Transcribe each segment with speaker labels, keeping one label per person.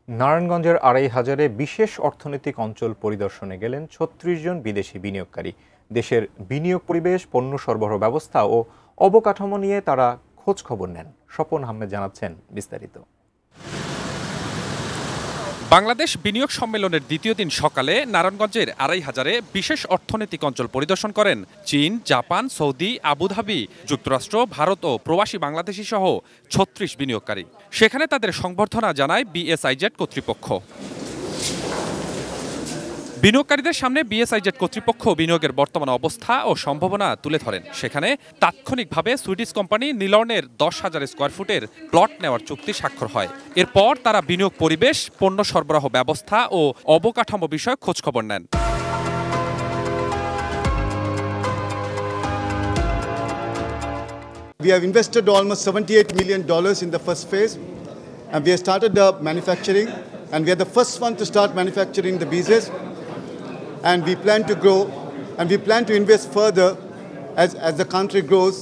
Speaker 1: নারায়ণগঞ্জের ২৫০০-এ বিশেষ অর্থনৈতিক অঞ্চল পরিদর্শনে গেলেন ৩৬ জন বিদেশি বিনিয়োগকারী। দেশের বিনিয়োগ পরিবেশ, পণ্য সরবরাহ ব্যবস্থা ও অবকাঠামো নিয়ে তারা খোঁজ খবর নেন। স্বপন আহমেদ জানাচ্ছেন বিস্তারিত।
Speaker 2: বাংলাদেশ বিনিয়োগ সম্মেলনের দ্বিতীয় দিন সকালে নারায়ণগঞ্জের ২৫০০-এ বিশেষ অর্থনৈতিক অঞ্চল পরিদর্শন করেন চীন, জাপান, সৌদি, আবুধাবি, যুক্তরাষ্ট্র, ভারত ও প্রবাসী বাংলাদেশি সহ ৩৬ বিনিয়োগকারী। সেখানে তাদের সংবর্ধনা জানায় বিএসআইজেড কর্তৃপক্ষ। বিনিয়োগকারীদের সামনে বিএসআইজেড কর্তৃপক্ষ বিনিয়োগের বর্তমান অবস্থা ও সম্ভাবনা তুলে ধরেন। সেখানে তাৎক্ষণিকভাবে সুইডিশ কোম্পানি নিলর্নের ১০,০০০ স্কয়ার ফুটের প্লট নেওয়ার চুক্তি স্বাক্ষর হয়। এরপর তারা বিনিয়োগ পরিবেশ, পণ্য সরবরাহ ব্যবস্থা ও অবকাঠামো বিষয়ক খোঁজখবর নেন।
Speaker 3: We have invested almost $78 million in the first phase, and we have started the manufacturing, and we are the first one to start manufacturing the visas. And we plan to grow, and we plan to invest further as the country grows,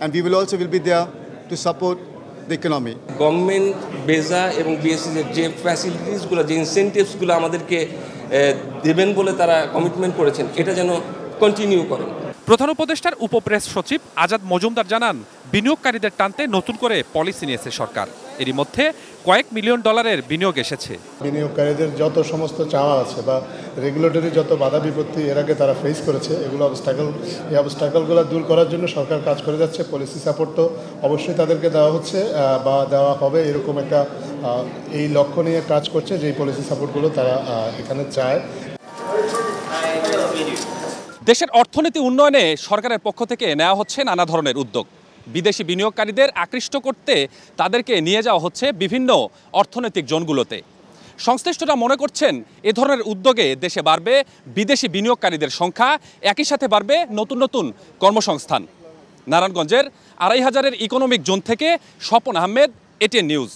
Speaker 3: and we will be there to support the economy.
Speaker 4: Government visa এবং BSc যে ফ্যাসিলিটিসগুলো, যে ইনসেন্টিভসগুলো আমাদেরকে দেবেন বলে তারা commitment করেছেন, এটা যেন কন্টিনিউ করেন।
Speaker 2: প্রধান উপদেষ্টার উপপ্রেস সচিব আজাদ মজুমদার জানান, বিনিয়োগকারীদের টানতে নতুন করে পলিসি নিয়েছে সরকার। এরই মধ্যে কয়েক মিলিয়ন ডলারের বিনিয়োগ এসেছে।
Speaker 5: বিনিয়োগকারীদের যত সমস্ত চাওয়া আছে বা রেগুলেটরি যত বাধা বিপত্তি এর আগে তারা ফেস করেছে, এগুলো এই অবস্ট্যাকলগুলো দূর করার জন্য সরকার কাজ করে যাচ্ছে। পলিসি সাপোর্ট তো অবশ্যই তাদেরকে দেওয়া হচ্ছে বা দেওয়া হবে, এরকম একটা এই লক্ষ্য নিয়ে কাজ করছে, যেই পলিসি সাপোর্টগুলো তারা এখানে চায়।
Speaker 2: দেশের অর্থনীতি উন্নয়নে সরকারের পক্ষ থেকে নেওয়া হচ্ছে নানা ধরনের উদ্যোগ। বিদেশি বিনিয়োগকারীদের আকৃষ্ট করতে তাদেরকে নিয়ে যাওয়া হচ্ছে বিভিন্ন অর্থনৈতিক জোনগুলোতে। সংশ্লিষ্টরা মনে করছেন, এ ধরনের উদ্যোগে দেশে বাড়বে বিদেশি বিনিয়োগকারীদের সংখ্যা, একই সাথে বাড়বে নতুন নতুন কর্মসংস্থান। নারায়ণগঞ্জের ২৫০০-এর ইকোনমিক জোন থেকে স্বপন আহমেদ, এটিএন নিউজ।